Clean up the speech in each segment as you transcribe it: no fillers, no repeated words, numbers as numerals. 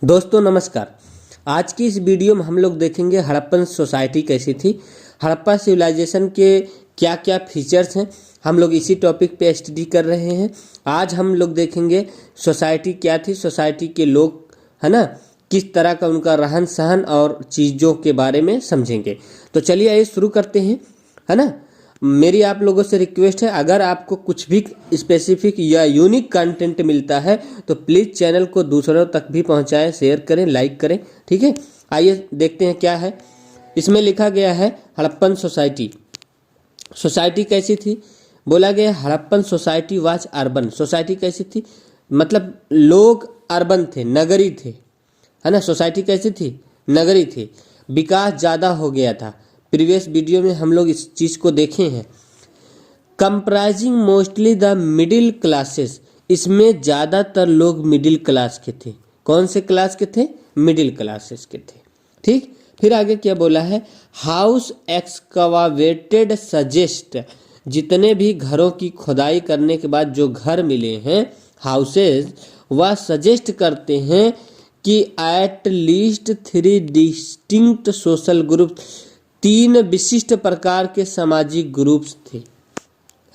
दोस्तों नमस्कार। आज की इस वीडियो में हम लोग देखेंगे हड़प्पन सोसाइटी कैसी थी, हड़प्पा सिविलाइजेशन के क्या क्या फीचर्स हैं। हम लोग इसी टॉपिक पे स्टडी कर रहे हैं। आज हम लोग देखेंगे सोसाइटी क्या थी, सोसाइटी के लोग है ना, किस तरह का उनका रहन सहन और चीज़ों के बारे में समझेंगे। तो चलिए आइए शुरू करते हैं, है ना। मेरी आप लोगों से रिक्वेस्ट है, अगर आपको कुछ भी स्पेसिफिक या यूनिक कंटेंट मिलता है तो प्लीज़ चैनल को दूसरों तक भी पहुंचाएं, शेयर करें, लाइक करें, ठीक है। आइए देखते हैं क्या है। इसमें लिखा गया है हड़प्पन सोसाइटी। सोसाइटी कैसी थी, बोला गया Harappan society was urban. Society कैसी थी, मतलब लोग अर्बन थे, नगरी थे, है ना। सोसाइटी कैसी थी, नगरी थी। विकास ज़्यादा हो गया था। प्रीवियस वीडियो में हम लोग इस चीज़ को देखे हैं। Comprising mostly the middle classes, इसमें ज़्यादातर लोग मिडिल क्लास के थे। कौन से क्लास के थे, मिडिल क्लासेस के थे, ठीक। फिर आगे क्या बोला है, हाउस एक्सकवावेटेड सजेस्ट, जितने भी घरों की खुदाई करने के बाद जो घर मिले हैं हाउसेज, वह सजेस्ट करते हैं कि at least 3 distinct social group, 3 विशिष्ट प्रकार के सामाजिक ग्रुप्स थे,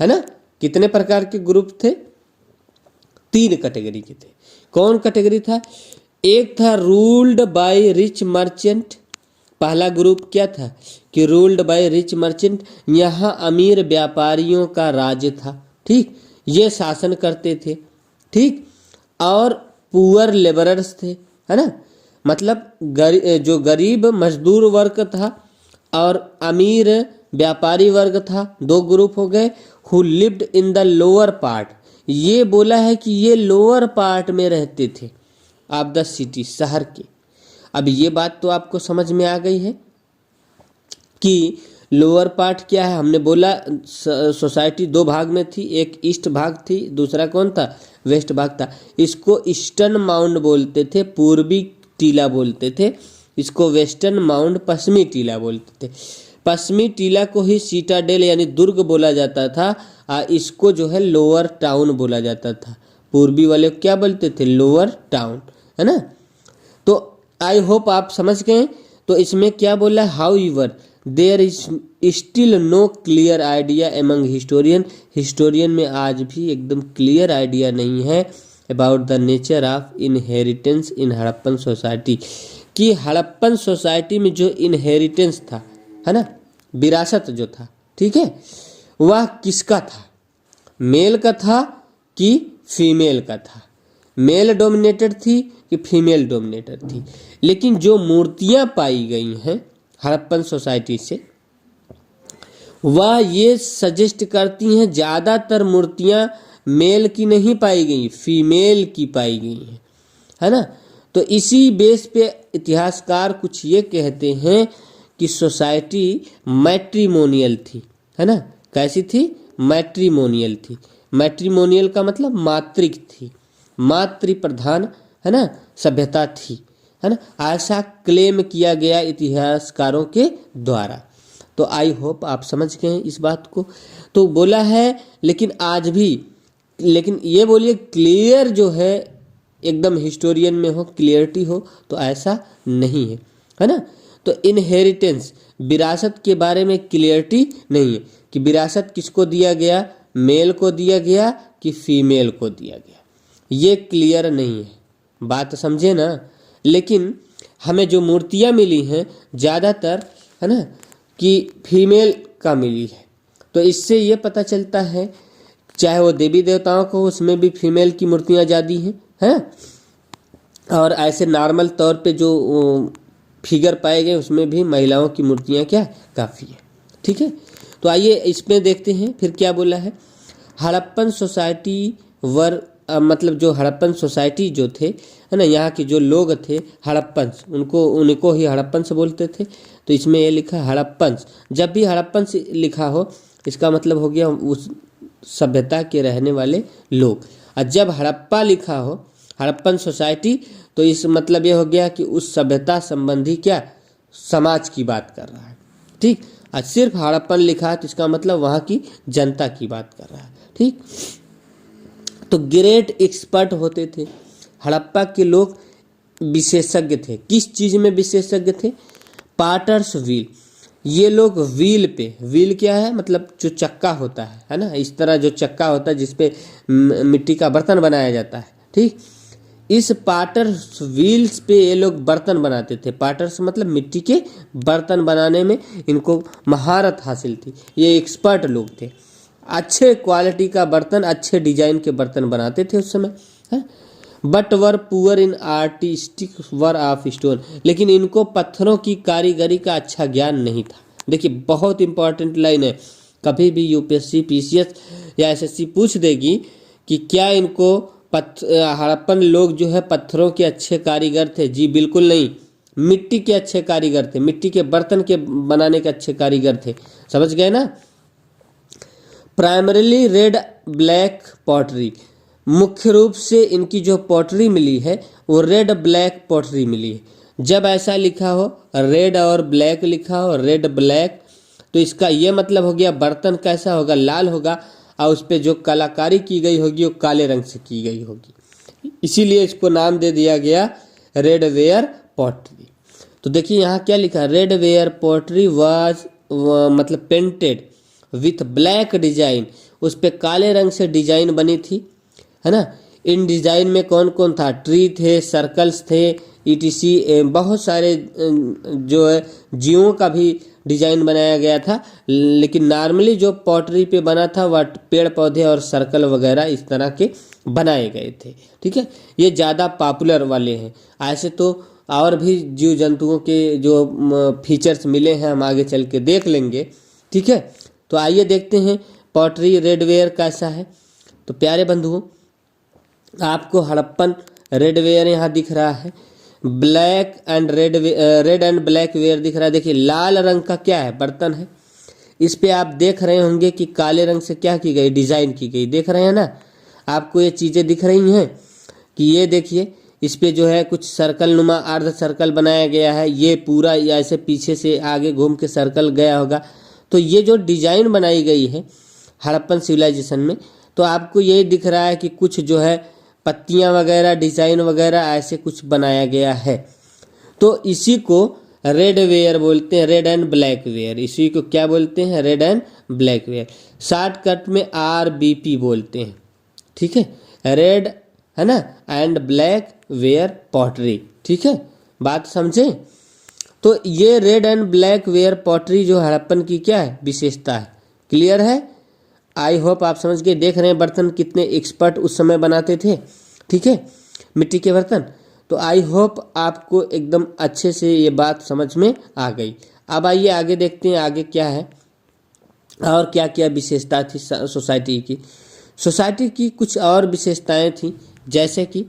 है ना। कितने प्रकार के ग्रुप थे, 3 कैटेगरी के थे। कौन कैटेगरी था, एक था रूल्ड बाय रिच मर्चेंट। पहला ग्रुप क्या था कि रूल्ड बाय रिच मर्चेंट, यहाँ अमीर व्यापारियों का राज था, ठीक, ये शासन करते थे, ठीक। और पुअर लेबरर्स थे, है ना, मतलब जो गरीब मजदूर वर्ग था और अमीर व्यापारी वर्ग था, 2 ग्रुप हो गए। Who lived in the lower part, ये बोला है कि ये लोअर पार्ट में रहते थे ऑफ द सिटी, शहर के। अब ये बात तो आपको समझ में आ गई है कि लोअर पार्ट क्या है। हमने बोला सोसाइटी 2 भाग में थी, एक ईस्ट भाग थी, दूसरा कौन था, वेस्ट भाग था। इसको ईस्टर्न माउंड बोलते थे, पूर्वी टीला बोलते थे। इसको वेस्टर्न माउंड, पश्चिमी टीला बोलते थे। पश्चिमी टीला को ही सीटाडेल यानी दुर्ग बोला जाता था, इसको जो है लोअर टाउन बोला जाता था। पूर्वी वाले क्या बोलते थे, लोअर टाउन, है ना। तो आई होप आप समझ गए। तो इसमें क्या बोला, however there is still no clear idea among historian, historian में आज भी एकदम क्लियर आइडिया नहीं है about the nature of inheritance in Harappan society, कि हड़प्पन सोसाइटी में जो इनहेरिटेंस था, है ना, विरासत जो था, ठीक है, वह किसका था, मेल का था कि फीमेल का था, मेल डोमिनेटेड थी कि फीमेल डोमिनेटेड थी। लेकिन जो मूर्तियां पाई गई हैं हड़प्पन सोसाइटी से, वह ये सजेस्ट करती हैं ज़्यादातर मूर्तियां मेल की नहीं पाई गई, फीमेल की पाई गई हैं, है ना। तो इसी बेस पे इतिहासकार कुछ ये कहते हैं कि सोसाइटी मैट्रिमोनियल थी, है ना। कैसी थी, मैट्रिमोनियल थी। मैट्रिमोनियल का मतलब मातृक थी, मातृ प्रधान, है ना, सभ्यता थी, है ना। ऐसा क्लेम किया गया इतिहासकारों के द्वारा। तो आई होप आप समझ गए इस बात को। तो बोला है, लेकिन आज भी, लेकिन ये बोलिए क्लियर जो है एकदम हिस्टोरियन में हो, क्लियरिटी हो, तो ऐसा नहीं है, है ना। तो इनहेरिटेंस, विरासत के बारे में क्लियरिटी नहीं है कि विरासत किसको दिया गया, मेल को दिया गया कि फीमेल को दिया गया, ये क्लियर नहीं है, बात समझे ना। लेकिन हमें जो मूर्तियाँ मिली हैं ज़्यादातर, है ना, कि फीमेल का मिली है। तो इससे ये पता चलता है, चाहे वो देवी देवताओं को, उसमें भी फीमेल की मूर्तियाँ ज़्यादा हैं, और ऐसे नॉर्मल तौर पे जो फिगर पाए गए उसमें भी महिलाओं की मूर्तियाँ क्या काफ़ी है, ठीक है। तो आइए इसमें देखते हैं फिर क्या बोला है। हड़प्पन सोसाइटी वर, मतलब जो हड़प्पन सोसाइटी जो थे, है ना, यहाँ के जो लोग थे हड़प्पन, उनको ही हड़प्पन से बोलते थे। तो इसमें ये लिखा है हड़प्पन। जब भी हड़प्पन से लिखा हो इसका मतलब हो गया उस सभ्यता के रहने वाले लोग, और जब हड़प्पा लिखा हो, हड़प्पन सोसाइटी, तो इस मतलब ये हो गया कि उस सभ्यता संबंधी क्या समाज की बात कर रहा है, ठीक। और सिर्फ हड़प्पन लिखा है तो इसका मतलब वहाँ की जनता की बात कर रहा है, ठीक। तो ग्रेट एक्सपर्ट होते थे हड़प्पा के लोग, विशेषज्ञ थे। किस चीज में विशेषज्ञ थे? Parts wheel. ये लोग व्हील पे, व्हील क्या है मतलब जो चक्का होता है ना, इस तरह जो चक्का होता है जिसपे मिट्टी का बर्तन बनाया जाता है, ठीक, इस पाटर्स व्हील्स पे ये लोग बर्तन बनाते थे। पाटर्स मतलब मिट्टी के बर्तन बनाने में इनको महारत हासिल थी, ये एक्सपर्ट लोग थे। अच्छे क्वालिटी का बर्तन, अच्छे डिजाइन के बर्तन बनाते थे उस समय, है। But were poor in artistic were of stone, लेकिन इनको पत्थरों की कारीगरी का अच्छा ज्ञान नहीं था। देखिए बहुत इंपॉर्टेंट लाइन है, कभी भी यूपीएससी पीसीएस या एसएससी पूछ देगी कि क्या इनको हड़प्पन लोग जो है पत्थरों के अच्छे कारीगर थे? जी बिल्कुल नहीं, मिट्टी के अच्छे कारीगर थे, मिट्टी के बर्तन के बनाने के अच्छे कारीगर थे। समझ गए ना? प्राइमरीली रेड ब्लैक पॉटरी, मुख्य रूप से इनकी जो पॉटरी मिली है वो रेड ब्लैक पॉटरी मिली है। जब ऐसा लिखा हो, रेड और ब्लैक लिखा हो, रेड ब्लैक, तो इसका ये मतलब हो गया बर्तन कैसा होगा? लाल होगा, और उस पर जो कलाकारी की गई होगी वो काले रंग से की गई होगी, इसीलिए इसको नाम दे दिया गया रेड वेयर पॉटरी। तो देखिए यहाँ क्या लिखा, रेड वेयर पॉटरी वाज मतलब पेंटेड विथ ब्लैक डिजाइन, उस पर काले रंग से डिजाइन बनी थी, है ना। इन डिजाइन में कौन कौन था? ट्री थे, सर्कल्स थे, ईटीसी, बहुत सारे जो है जीवों का भी डिजाइन बनाया गया था। लेकिन नॉर्मली जो पॉटरी पे बना था वह पेड़ पौधे और सर्कल वगैरह इस तरह के बनाए गए थे, ठीक है। ये ज़्यादा पॉपुलर वाले हैं। ऐसे तो और भी जीव जंतुओं के जो फीचर्स मिले हैं हम आगे चल के देख लेंगे, ठीक है। तो आइए देखते हैं पॉटरी रेडवेयर कैसा है। तो प्यारे बंधुओं, आपको हड़प्पन रेडवेयर यहाँ दिख रहा है, black and red and black ware दिख रहा है। देखिए लाल रंग का क्या है? बर्तन है। इस पे आप देख रहे होंगे कि काले रंग से क्या की गई? डिजाइन की गई। देख रहे हैं ना? आपको ये चीजें दिख रही हैं कि ये देखिए इस पे जो है कुछ सर्कल नुमा अर्ध सर्कल बनाया गया है, ये पूरा ऐसे पीछे से आगे घूम के सर्कल गया होगा। तो ये जो डिजाइन बनाई गई है हड़प्पन सिविलाइजेशन में, तो आपको यही दिख रहा है कि कुछ जो है पत्तियां वगैरह, डिजाइन वगैरह ऐसे कुछ बनाया गया है। तो इसी को रेड वेयर बोलते हैं, रेड एंड ब्लैक वेयर। इसी को क्या बोलते हैं? Red and black ware. Shortcut में आरबीपी बोलते हैं, ठीक है। रेड है ना, एंड ब्लैक वेयर पॉटरी, ठीक है। बात समझे? तो ये red and black ware pottery जो हड़प्पन की क्या है? विशेषता है। क्लियर है? आई होप आप समझ के देख रहे हैं बर्तन कितने एक्सपर्ट उस समय बनाते थे, ठीक है, मिट्टी के बर्तन। तो आई होप आपको एकदम अच्छे से ये बात समझ में आ गई। अब आइए आगे देखते हैं आगे क्या है और क्या क्या विशेषता थी सोसाइटी की। सोसाइटी की कुछ और विशेषताएं थी, जैसे कि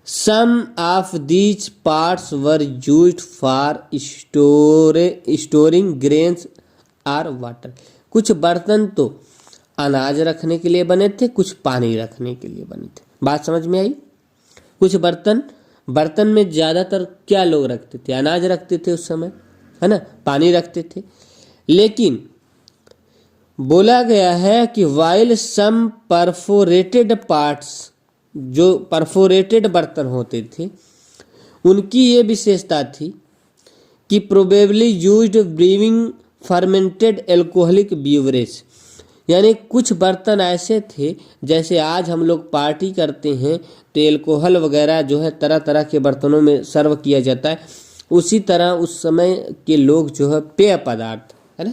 some of these parts were used for storing grains और वाटर। कुछ बर्तन तो अनाज रखने के लिए बने थे, कुछ पानी रखने के लिए बने थे। बात समझ में आई? कुछ बर्तन में ज़्यादातर क्या लोग रखते थे? अनाज रखते थे उस समय, है ना, पानी रखते थे। लेकिन बोला गया है कि वाइल सम परफोरेटेड पार्ट्स, जो परफोरेटेड बर्तन होते थे, उनकी ये विशेषता थी कि probably used briefing fermented alcoholic beverage. यानी कुछ बर्तन ऐसे थे, जैसे आज हम लोग पार्टी करते हैं तो एल्कोहल वगैरह जो है तरह तरह के बर्तनों में सर्व किया जाता है, उसी तरह उस समय के लोग जो है पेय पदार्थ, है ना,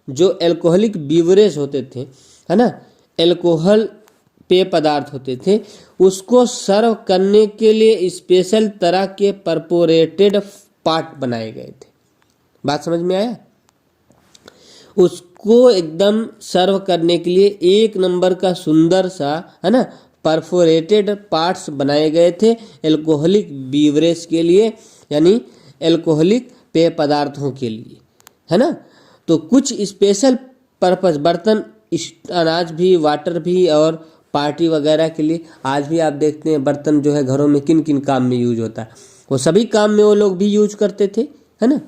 जो एल्कोहलिक बीवरेज होते थे, है ना, एल्कोहल पेय पदार्थ होते थे, उसको सर्व करने के लिए स्पेशल तरह के परफोरेटेड पार्ट बनाए गए थे। बात समझ में आया? उसको एकदम सर्व करने के लिए एक नंबर का सुंदर सा, है ना, परफोरेटेड पार्ट्स बनाए गए थे एल्कोहलिक बीवरेज के लिए, यानी एल्कोहलिक पेय पदार्थों के लिए, है ना। तो कुछ स्पेशल पर्पस बर्तन, अनाज भी, वाटर भी और पार्टी वगैरह के लिए आज भी आप देखते हैं बर्तन जो है घरों में किन किन काम में यूज होता है, वो सभी काम में वो लोग भी यूज करते थे, है ना।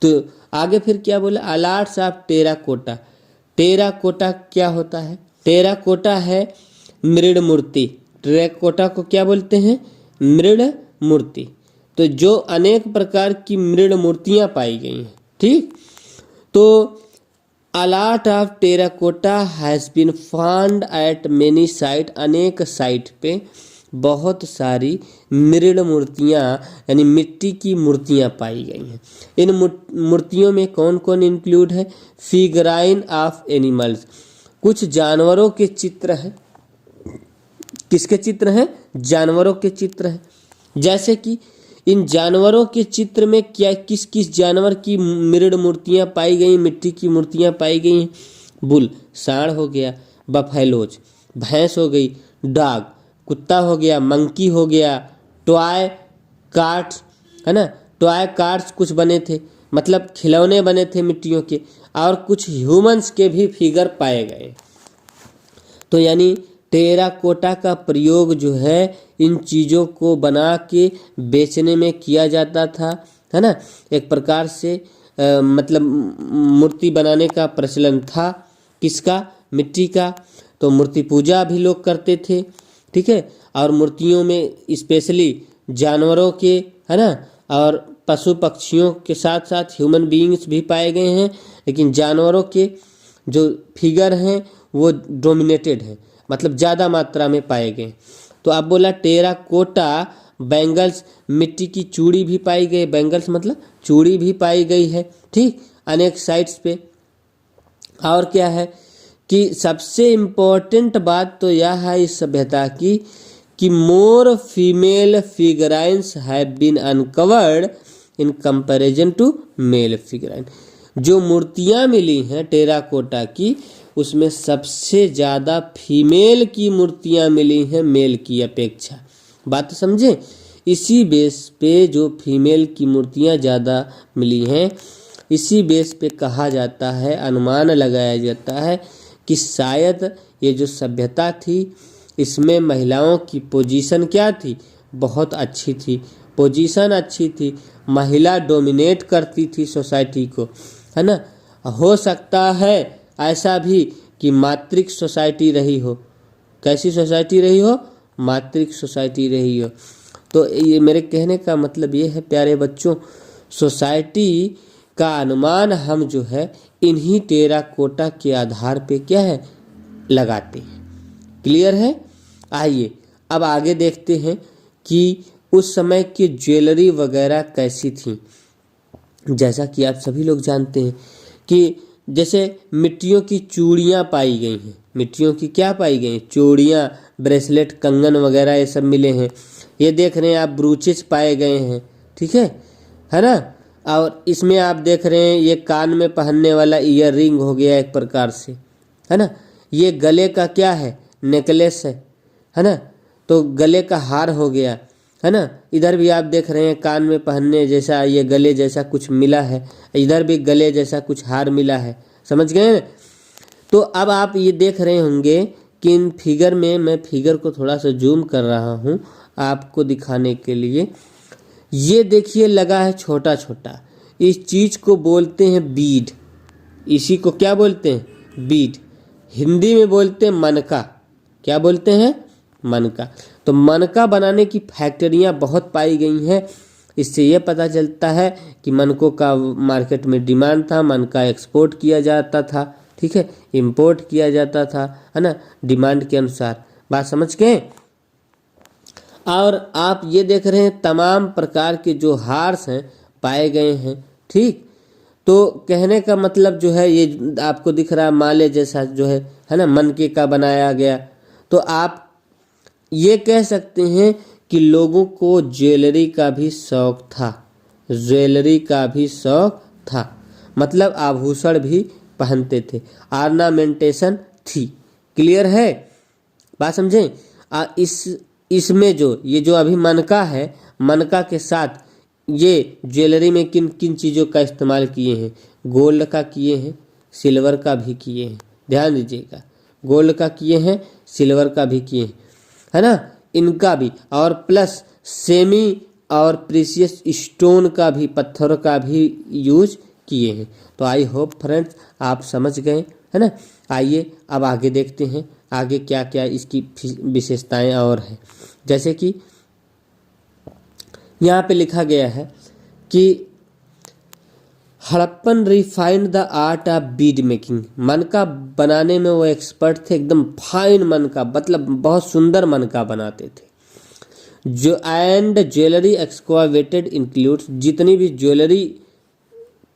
तो आगे फिर क्या बोला? अलार्ट्स ऑफ टेराकोटा। टेराकोटा क्या होता है? टेराकोटा है मृण मूर्ति। टेराकोटा को क्या बोलते हैं? मृण मूर्ति। तो जो अनेक प्रकार की मृण मूर्तियां पाई गई हैं। ठीक, तो a lot of terracotta has been found at many site, अनेक साइट पे बहुत सारी मृण मूर्तियाँ यानी मिट्टी की मूर्तियाँ पाई गई हैं। इन मूर्तियों में कौन कौन इंक्लूड है? फिगराइन ऑफ एनिमल्स, कुछ जानवरों के चित्र हैं। किसके चित्र हैं? जानवरों के चित्र हैं। जैसे कि इन जानवरों के चित्र में क्या किस किस जानवर की मृण मूर्तियाँ पाई गई, मिट्टी की मूर्तियाँ पाई गई हैं? बुल, सांड हो गया, बफेलोज, भैंस हो गई, डॉग, कुत्ता हो गया, मंकी हो गया, टॉय कार्ट्स, है ना, टॉय कार्ट्स कुछ बने थे, मतलब खिलौने बने थे मिट्टियों के, और कुछ ह्यूमंस के भी फिगर पाए गए। तो यानी टेराकोटा का प्रयोग जो है इन चीज़ों को बना के बेचने में किया जाता था, है ना। एक प्रकार से मतलब मूर्ति बनाने का प्रचलन था। किसका? मिट्टी का। तो मूर्ति पूजा भी लोग करते थे, ठीक है। और मूर्तियों में स्पेशली जानवरों के, है ना, और पशु पक्षियों के साथ साथ ह्यूमन बीइंग्स भी पाए गए हैं, लेकिन जानवरों के जो फिगर हैं वो डोमिनेटेड हैं, मतलब ज़्यादा मात्रा में पाए गए। तो अब बोला टेराकोटा बैंगल्स, मिट्टी की चूड़ी भी पाई गई, बैंगल्स मतलब चूड़ी भी पाई गई है, ठीक, अनेक साइट्स पे। और क्या है कि सबसे इम्पोर्टेंट बात तो यह है इस सभ्यता की कि more female figurines have been uncovered in comparison to male figurine. जो मूर्तियाँ मिली हैं टेराकोटा की, उसमें सबसे ज़्यादा फीमेल की मूर्तियाँ मिली हैं मेल की अपेक्षा। बात समझे? इसी बेस पे जो फीमेल की मूर्तियाँ ज़्यादा मिली हैं, इसी बेस पे कहा जाता है, अनुमान लगाया जाता है कि शायद ये जो सभ्यता थी इसमें महिलाओं की पोजीशन क्या थी? बहुत अच्छी थी, पोजीशन अच्छी थी, महिला डोमिनेट करती थी सोसाइटी को, है ना। हो सकता है ऐसा भी कि मातृक सोसाइटी रही हो। कैसी सोसाइटी रही हो? मातृक सोसाइटी रही हो। तो ये मेरे कहने का मतलब ये है प्यारे बच्चों, सोसाइटी का अनुमान हम जो है इन्हीं टेराकोटा के आधार पे क्या है लगाते हैं। क्लियर है? आइए अब आगे देखते हैं कि उस समय की ज्वेलरी वगैरह कैसी थी। जैसा कि आप सभी लोग जानते हैं कि जैसे मिट्टियों की चूड़ियाँ पाई गई हैं। मिट्टियों की क्या पाई गई? चूड़ियाँ, ब्रेसलेट, कंगन वगैरह ये सब मिले हैं। ये देख रहे हैं आप, ब्रूचेज पाए गए हैं, ठीक है ना। और इसमें आप देख रहे हैं ये कान में पहनने वाला ईयर रिंग हो गया एक प्रकार से, है ना। ये गले का क्या है? नेकलेस है ना। तो गले का हार हो गया, है ना। इधर भी आप देख रहे हैं कान में पहनने जैसा ये गले जैसा कुछ मिला है, इधर भी गले जैसा कुछ हार मिला है। समझ गए ना? तो अब आप ये देख रहे होंगे कि इन फिगर में, मैं फिगर को थोड़ा सा जूम कर रहा हूँ आपको दिखाने के लिए। ये देखिए लगा है छोटा छोटा, इस चीज़ को बोलते हैं बीड। इसी को क्या बोलते हैं? बीड। हिंदी में बोलते हैं मनका। क्या बोलते हैं? मनका। तो मनका बनाने की फैक्ट्रियाँ बहुत पाई गई हैं। इससे ये पता चलता है कि मनकों का मार्केट में डिमांड था, मनका एक्सपोर्ट किया जाता था, ठीक है, इंपोर्ट किया जाता था, है ना, डिमांड के अनुसार। बात समझ गए? और आप ये देख रहे हैं तमाम प्रकार के जो हार्स हैं पाए गए हैं, ठीक। तो कहने का मतलब जो है ये आपको दिख रहा है माले जैसा जो है ना, मनके का बनाया गया। तो आप ये कह सकते हैं कि लोगों को ज्वेलरी का भी शौक था, ज्वेलरी का भी शौक था, मतलब आभूषण भी पहनते थे, ऑर्नामेंटेशन थी। क्लियर है? बात समझें? इसमें जो जो अभी मनका है, मनका के साथ ये ज्वेलरी में किन किन चीज़ों का इस्तेमाल किए हैं? गोल्ड का किए हैं, सिल्वर का भी किए हैं। ध्यान दीजिएगा, गोल्ड का किए हैं, सिल्वर का भी किए हैं, है ना, इनका भी, और प्लस सेमी और प्रीशियस स्टोन का भी, पत्थर का भी यूज किए हैं। तो आई होप फ्रेंड्स आप समझ गए, है ना। आइए अब आगे देखते हैं आगे क्या क्या इसकी विशेषताएं और हैं। जैसे कि यहाँ पे लिखा गया है कि Harappan refined the art of bead making. मनका बनाने में वो एक्सपर्ट थे, एकदम फाइन मनका, मतलब बहुत सुंदर मनका बनाते थे। जो एंड ज्वेलरी एक्सकावेटेड इंक्लूड्स, जितनी भी ज्वेलरी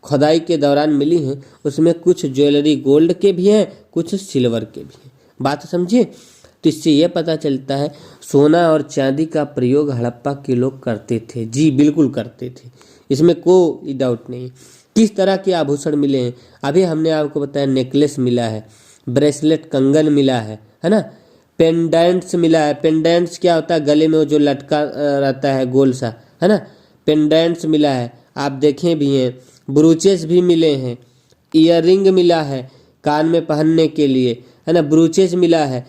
खुदाई के दौरान मिली हैं उसमें कुछ ज्वेलरी गोल्ड के भी हैं, कुछ सिल्वर के भी हैं। बात समझिए। तो इससे यह पता चलता है सोना और चांदी का प्रयोग हड़प्पा के लोग करते थे। जी बिल्कुल करते थे, इसमें कोई डाउट नहीं। किस तरह के आभूषण मिले हैं? अभी हमने आपको बताया नेकलेस मिला है, ब्रेसलेट कंगन मिला है ना, पेंडेंट्स मिला है। पेंडेंट्स क्या होता है? गले में वो जो लटका रहता है गोल सा, है ना, पेंडेंट्स मिला है। आप देखें भी हैं, ब्रूचेस भी मिले हैं, ईयररिंग मिला है कान में पहनने के लिए, है ना, ब्रूचेस मिला है।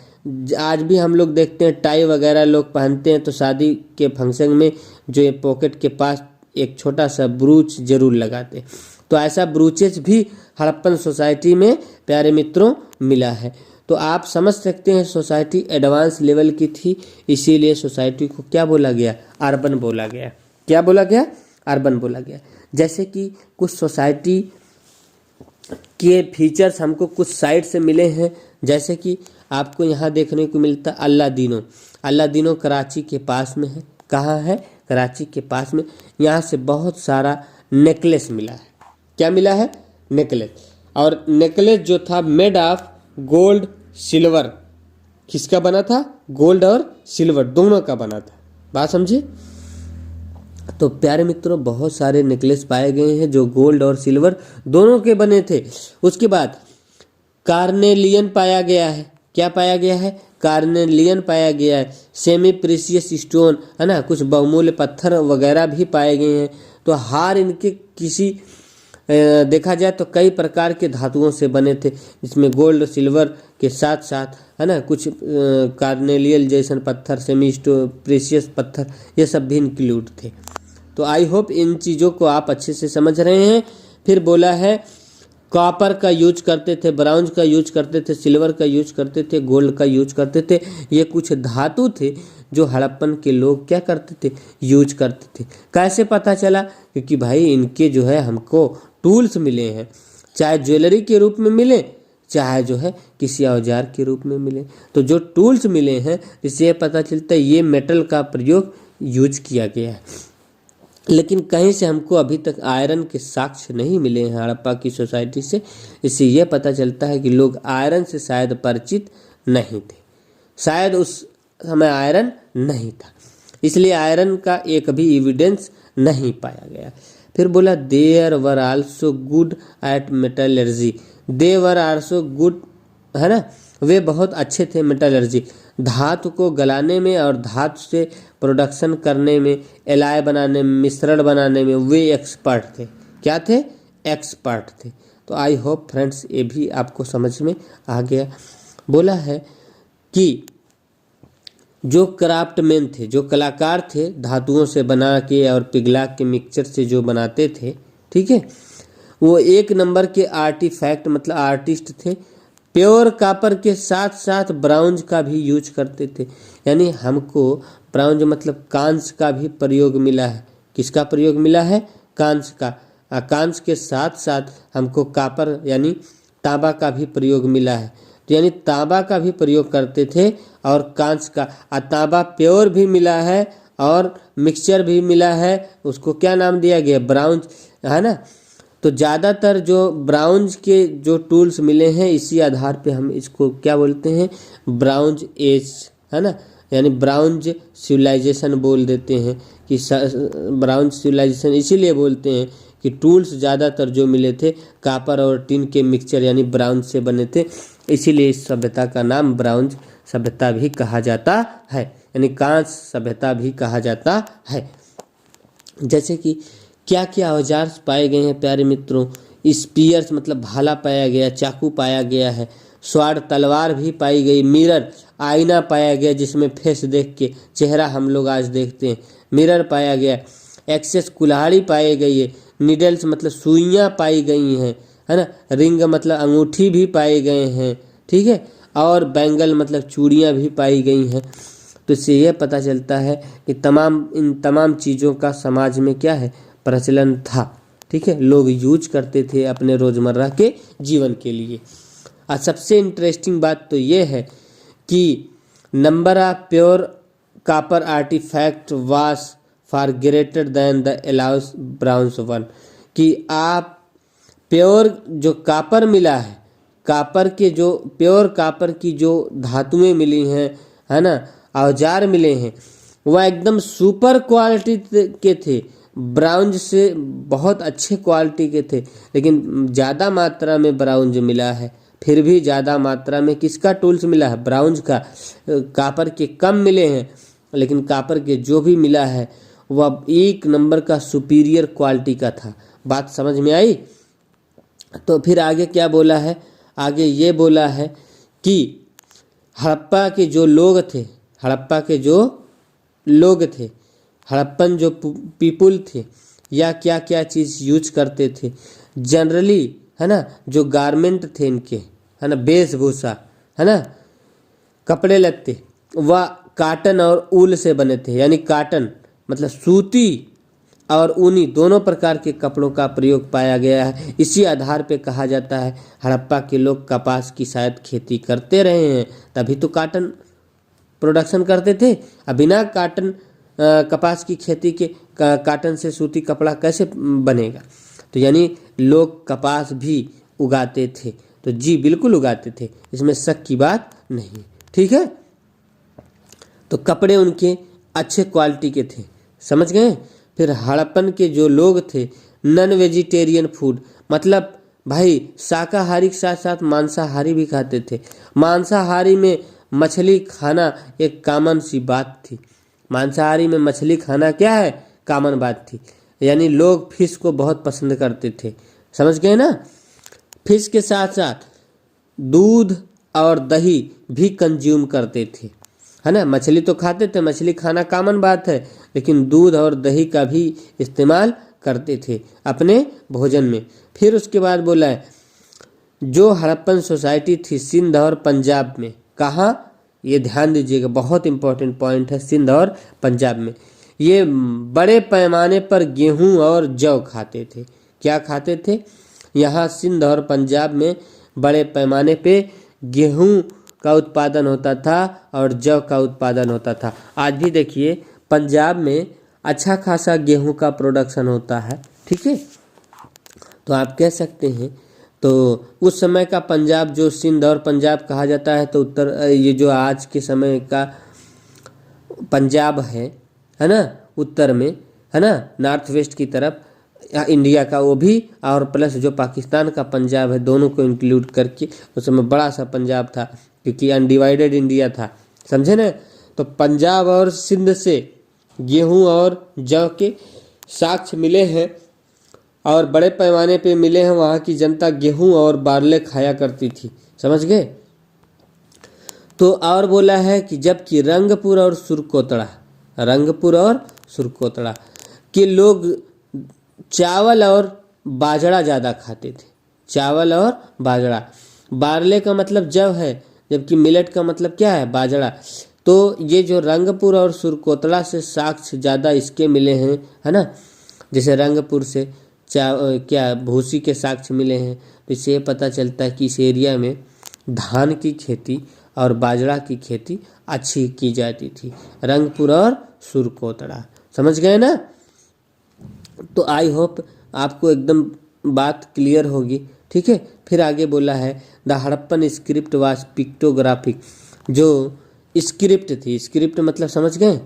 आज भी हम लोग देखते हैं टाई वगैरह लोग पहनते हैं तो शादी के फंक्शन में जो ये पॉकेट के पास एक छोटा सा ब्रूच जरूर लगाते हैं। तो ऐसा ब्रूचेस भी हड़प्पन सोसाइटी में प्यारे मित्रों मिला है। तो आप समझ सकते हैं सोसाइटी एडवांस लेवल की थी, इसीलिए सोसाइटी को क्या बोला गया? अर्बन बोला गया। क्या बोला गया? अर्बन बोला गया। जैसे कि कुछ सोसाइटी के फीचर्स हमको कुछ साइड से मिले हैं, जैसे कि आपको यहाँ देखने को मिलता अल्लादीनो। अल्लादीनो कराची के पास में है। कहाँ है? कराची के पास में। यहाँ से बहुत सारा नेकलेस मिला है। क्या मिला है? नेकलेस। और नेकलेस जो था मेड ऑफ गोल्ड सिल्वर। किसका बना था? गोल्ड और सिल्वर दोनों का बना था। बात समझिए। तो प्यारे मित्रों बहुत सारे नेकलेस पाए गए हैं जो गोल्ड और सिल्वर दोनों के बने थे। उसके बाद कार्नेलियन पाया गया है। क्या पाया गया है? कार्नेलियन पाया गया है। सेमी प्रीशियस स्टोन, है ना, कुछ बहुमूल्य पत्थर वगैरह भी पाए गए हैं। तो हार इनके किसी देखा जाए तो कई प्रकार के धातुओं से बने थे, जिसमें गोल्ड सिल्वर के साथ साथ, है ना, कुछ कार्नेलियल जैसन पत्थर, सेमी प्रीशियस पत्थर, ये सब भी इंक्लूड थे। तो आई होप इन चीज़ों को आप अच्छे से समझ रहे हैं। फिर बोला है कॉपर का यूज करते थे, ब्राउन्ज का यूज करते थे, सिल्वर का यूज करते थे, गोल्ड का यूज करते थे। ये कुछ धातु थे जो हड़प्पन के लोग क्या करते थे? यूज करते थे। कैसे पता चला? क्योंकि भाई इनके जो है हमको टूल्स मिले हैं, चाहे ज्वेलरी के रूप में मिले, चाहे जो है किसी औजार के रूप में मिले। तो जो टूल्स मिले हैं इससे पता चलता है ये मेटल का प्रयोग यूज किया गया है। लेकिन कहीं से हमको अभी तक आयरन के साक्ष्य नहीं मिले हैं हड़प्पा की सोसाइटी से। इससे यह पता चलता है कि लोग आयरन से शायद परिचित नहीं थे, शायद उस समय आयरन नहीं था, इसलिए आयरन का एक भी एविडेंस नहीं पाया गया। फिर बोला there were also good at metallurgy. They were also good, है ना, वे बहुत अच्छे थे मेटलर्जी, धातु को गलाने में और धातु से प्रोडक्शन करने में, एलाय बनाने में, मिश्रण बनाने में वे एक्सपर्ट थे। क्या थे? एक्सपर्ट थे। तो आई होप फ्रेंड्स ये भी आपको समझ में आ गया। बोला है कि जो क्राफ्टमैन थे, जो कलाकार थे, धातुओं से बना के और पिघला के मिक्सचर से जो बनाते थे, ठीक है, वो एक नंबर के आर्टिफैक्ट मतलब आर्टिस्ट थे। प्योर कॉपर के साथ साथ ब्राउन्ज का भी यूज करते थे। यानी हमको ब्राउन्ज मतलब कांच का भी प्रयोग मिला है। किसका प्रयोग मिला है? कांच का। कांच के साथ साथ हमको कॉपर यानी तांबा का भी प्रयोग मिला है। तो यानी तांबा का भी प्रयोग करते थे और कांच का। तांबा प्योर भी मिला है और मिक्सचर भी मिला है। उसको क्या नाम दिया गया? ब्राउन्ज, है ना। तो ज़्यादातर जो ब्राउन्ज के जो टूल्स मिले हैं इसी आधार पे हम इसको क्या बोलते हैं? ब्राउन्ज एज, है ना, यानी ब्राउन्ज सिविलाइजेशन बोल देते हैं। कि ब्राउन्ज सिविलाइजेशन इसीलिए बोलते हैं कि टूल्स ज़्यादातर जो मिले थे कॉपर और टिन के मिक्सचर यानी ब्राउन्ज से बने थे, इसीलिए इस सभ्यता का नाम ब्राउन्ज सभ्यता भी कहा जाता है, यानी कांच सभ्यता भी कहा जाता है। जैसे कि क्या क्या औजार पाए गए हैं प्यारे मित्रों? स्पीयर्स मतलब भाला पाया गया, चाकू पाया गया है, स्वाड तलवार भी पाई गई, मिरर आईना पाया गया जिसमें फेस देख के चेहरा हम लोग आज देखते हैं, मिरर पाया गया, एक्सेस कुल्हाड़ी पाई गई है, नीडल्स मतलब सुइयाँ पाई गई हैं, है ना, रिंग मतलब अंगूठी भी पाए गए हैं, ठीक है, और बैंगल मतलब चूड़ियाँ भी पाई गई हैं। तो इससे यह पता चलता है कि इन तमाम चीज़ों का समाज में क्या है, प्रचलन था। ठीक है, लोग यूज करते थे अपने रोज़मर्रा के जीवन के लिए। और सबसे इंटरेस्टिंग बात तो ये है कि number of pure copper artifact was far greater than the alloys bronze one, कि आप प्योर जो कापर मिला है, कापर के जो प्योर कापर की जो धातुएं मिली हैं, है ना, औजार मिले हैं, वह एकदम सुपर क्वालिटी के थे, ब्राउन्ज से बहुत अच्छे क्वालिटी के थे। लेकिन ज़्यादा मात्रा में ब्राउन्ज मिला है, फिर भी ज़्यादा मात्रा में किसका टूल्स मिला है, ब्राउन्ज का। कापर के कम मिले हैं, लेकिन कापर के जो भी मिला है वह एक नंबर का सुपीरियर क्वालिटी का था। बात समझ में आई? तो फिर आगे क्या बोला है, आगे ये बोला है कि हड़प्पा के जो लोग थे, हड़प्पन जो पीपुल थे, या क्या क्या चीज़ यूज करते थे जनरली, है ना, जो गारमेंट थे इनके, है ना, वेशभूषा, है ना, कपड़े लत्ते, वह काटन और ऊल से बने थे। यानी काटन मतलब सूती और ऊनी दोनों प्रकार के कपड़ों का प्रयोग पाया गया है। इसी आधार पे कहा जाता है हड़प्पा के लोग कपास की शायद खेती करते रहे हैं, तभी तो काटन प्रोडक्शन करते थे। अब बिना काटन कपास की खेती के काटन से सूती कपड़ा कैसे बनेगा? तो यानी लोग कपास भी उगाते थे। तो जी बिल्कुल उगाते थे, इसमें शक की बात नहीं। ठीक है, तो कपड़े उनके अच्छे क्वालिटी के थे, समझ गए। फिर हड़प्पन के जो लोग थे नॉन वेजिटेरियन फूड, मतलब भाई शाकाहारी के साथ साथ मांसाहारी भी खाते थे। मांसाहारी में मछली खाना एक कॉमन सी बात थी। मांसाहारी में मछली खाना क्या है, कॉमन बात थी। यानी लोग फिश को बहुत पसंद करते थे, समझ गए ना। फिश के साथ साथ दूध और दही भी कंज्यूम करते थे, है ना। मछली तो खाते थे, मछली खाना कॉमन बात है, लेकिन दूध और दही का भी इस्तेमाल करते थे अपने भोजन में। फिर उसके बाद बोला है जो हड़प्पन सोसाइटी थी सिंध और पंजाब में, कहाँ, ये ध्यान दीजिएगा, बहुत इंपॉर्टेंट पॉइंट है, सिंध और पंजाब में ये बड़े पैमाने पर गेहूं और जौ खाते थे। क्या खाते थे? यहाँ सिंध और पंजाब में बड़े पैमाने पे गेहूं का उत्पादन होता था और जौ का उत्पादन होता था। आज भी देखिए पंजाब में अच्छा खासा गेहूं का प्रोडक्शन होता है। ठीक है, तो आप कह सकते हैं तो उस समय का पंजाब जो सिंध और पंजाब कहा जाता है, तो उत्तर ये जो आज के समय का पंजाब है ना, उत्तर में, है ना, नॉर्थ वेस्ट की तरफ इंडिया का, वो भी, और प्लस जो पाकिस्तान का पंजाब है, दोनों को इंक्लूड करके उस समय बड़ा सा पंजाब था, क्योंकि अनडिवाइडेड इंडिया था, समझे ना। तो पंजाब और सिंध से गेहूं और जौ के साक्ष्य मिले हैं और बड़े पैमाने पे मिले हैं। वहाँ की जनता गेहूं और बारले खाया करती थी, समझ गए। तो और बोला है कि जबकि रंगपुर और सुरकोतड़ा के लोग चावल और बाजरा ज़्यादा खाते थे। चावल और बाजरा, बारले का मतलब जव है, जबकि मिलेट का मतलब क्या है, बाजरा। तो ये जो रंगपुर और सुरकोतड़ा से साक्ष्य ज़्यादा इसके मिले हैं, है ना। जैसे रंगपुर से क्या भूसी के साक्ष्य मिले हैं, तो इससे ये पता चलता है कि इस एरिया में धान की खेती और बाजरा की खेती अच्छी की जाती थी। रंगपुर और सुरकोतड़ा, समझ गए ना। तो आई होप आपको एकदम बात क्लियर होगी। ठीक है, फिर आगे बोला है the Harappan script was pictographic. जो स्क्रिप्ट थी, स्क्रिप्ट मतलब समझ गए,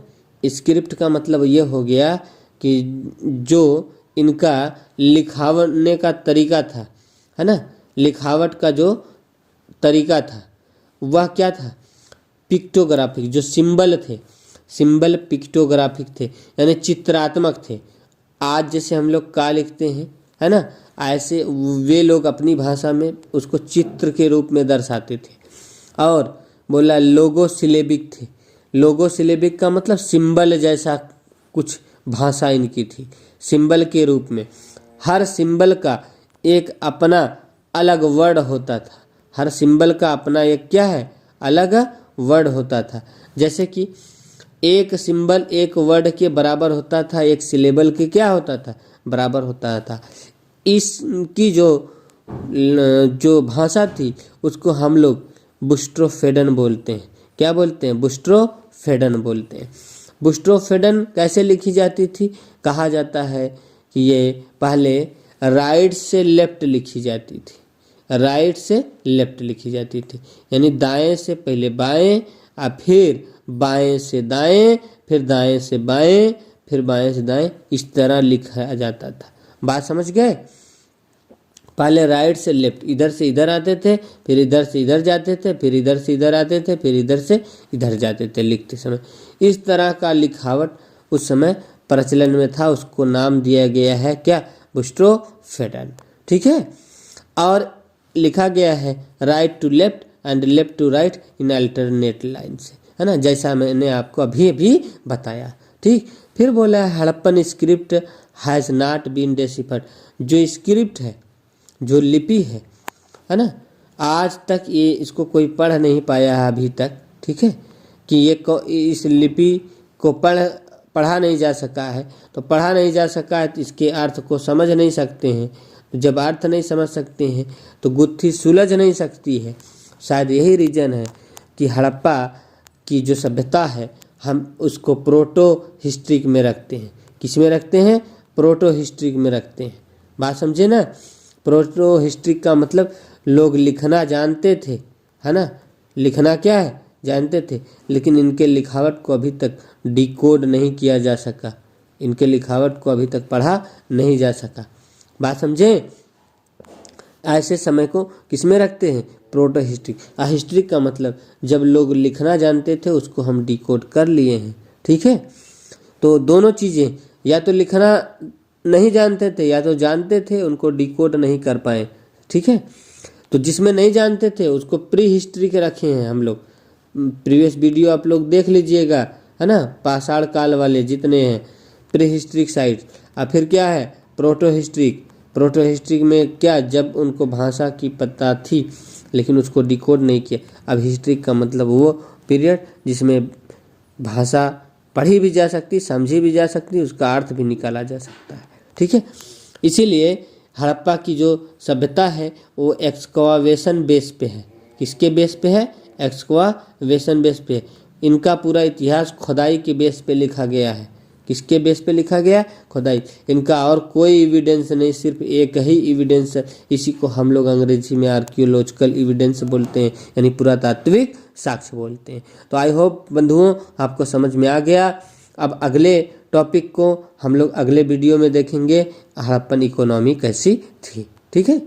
स्क्रिप्ट का मतलब ये हो गया कि जो इनका लिखावने का तरीका था, है ना, लिखावट का जो तरीका था वह क्या था, पिक्टोग्राफिक। जो सिंबल थे, सिंबल पिक्टोग्राफिक थे, यानी चित्रात्मक थे। आज जैसे हम लोग का लिखते हैं, है ना, ऐसे वे लोग अपनी भाषा में उसको चित्र के रूप में दर्शाते थे। और बोला लोगो सिलेबिक थे। लोगो सिलेबिक का मतलब सिंबल जैसा कुछ भाषा इनकी थी, सिंबल के रूप में। हर सिंबल का एक अपना अलग वर्ड होता था। हर सिंबल का अपना एक क्या है, अलग वर्ड होता था। जैसे कि एक सिंबल एक वर्ड के बराबर होता था, एक सिलेबल के क्या होता था, बराबर होता था। इसकी जो भाषा थी उसको हम लोग बुस्ट्रोफेडन बोलते हैं। क्या बोलते हैं? बुस्ट्रोफेडन बोलते हैं। बुस्ट्रोफेडन कैसे लिखी जाती थी? कहा जाता है कि ये पहले राइट से लेफ्ट लिखी जाती थी, राइट से लेफ्ट लिखी जाती थी, यानी दाएं से पहले बाएं और फिर बाएं से दाएं, फिर दाएं से बाएं, फिर बाएं से दाएं, इस तरह लिखा जाता था। बात समझ गए? पहले राइट से लेफ्ट, इधर से इधर आते थे, फिर इधर से इधर जाते थे, फिर इधर से इधर आते थे, फिर इधर से इधर जाते थे लिखते समय। इस तरह का लिखावट उस समय प्रचलन में था, उसको नाम दिया गया है क्या? बुस्ट्रोफेडन। ठीक है। और लिखा गया है right to left and left to right in alternate line से, है ना, जैसा मैंने आपको अभी बताया। ठीक। फिर बोला है Harappan script has not been deciphered. जो स्क्रिप्ट है, जो लिपि है ना, आज तक ये इसको कोई पढ़ नहीं पाया है अभी तक। ठीक है, कि ये इस लिपि को पढ़ा नहीं जा सका है। तो पढ़ा नहीं जा सका है तो इसके अर्थ को समझ नहीं सकते हैं। तो जब अर्थ नहीं समझ सकते हैं तो गुत्थी सुलझ नहीं सकती है। शायद यही रीज़न है कि हड़प्पा की जो सभ्यता है हम उसको प्रोटो हिस्ट्रिक में रखते हैं। किस में रखते हैं? प्रोटो हिस्ट्रिक में रखते हैं। बात समझे ना? प्रोटो हिस्ट्रिक का मतलब लोग लिखना जानते थे, है ना, लिखना क्या है जानते थे, लेकिन इनके लिखावट को अभी तक डिकोड नहीं किया जा सका, इनके लिखावट को अभी तक पढ़ा नहीं जा सका। बात समझे? ऐसे समय को किस में रखते हैं? Proto historic. हिस्ट्रिक का मतलब जब लोग लिखना जानते थे उसको हम डिकोड कर लिए हैं। ठीक है, तो दोनों चीज़ें, या तो लिखना नहीं जानते थे या तो जानते थे, उनको डिकोड नहीं कर पाए। ठीक है, तो जिसमें नहीं जानते थे उसको प्री हिस्ट्री के रखे हैं हम लोग। प्रीवियस वीडियो आप लोग देख लीजिएगा, है ना, पाषाण काल वाले जितने हैं प्री हिस्ट्रिक साइट। और फिर क्या है? Proto historic. प्रोटो हिस्ट्रिक में क्या, जब उनको भाषा की पता थी लेकिन उसको डिकोड नहीं किया। अब हिस्ट्रिक का मतलब वो पीरियड जिसमें भाषा पढ़ी भी जा सकती, समझी भी जा सकती, उसका अर्थ भी निकाला जा सकता है। ठीक है, इसीलिए हड़प्पा की जो सभ्यता है वो एक्सकवावेशन बेस पे है। किसके बेस पे है? एक्सकवावेशन बेस पे। इनका पूरा इतिहास खुदाई के बेस पे लिखा गया है। किसके बेस पे लिखा गया? खुदाई। इनका और कोई एविडेंस नहीं, सिर्फ एक ही एविडेंस है। इसी को हम लोग अंग्रेजी में आर्कियोलॉजिकल एविडेंस बोलते हैं, यानी पुरातात्विक साक्ष्य बोलते हैं। तो आई होप बंधुओं आपको समझ में आ गया। अब अगले टॉपिक को हम लोग अगले वीडियो में देखेंगे, हड़प्पन इकोनॉमी कैसी थी। ठीक है।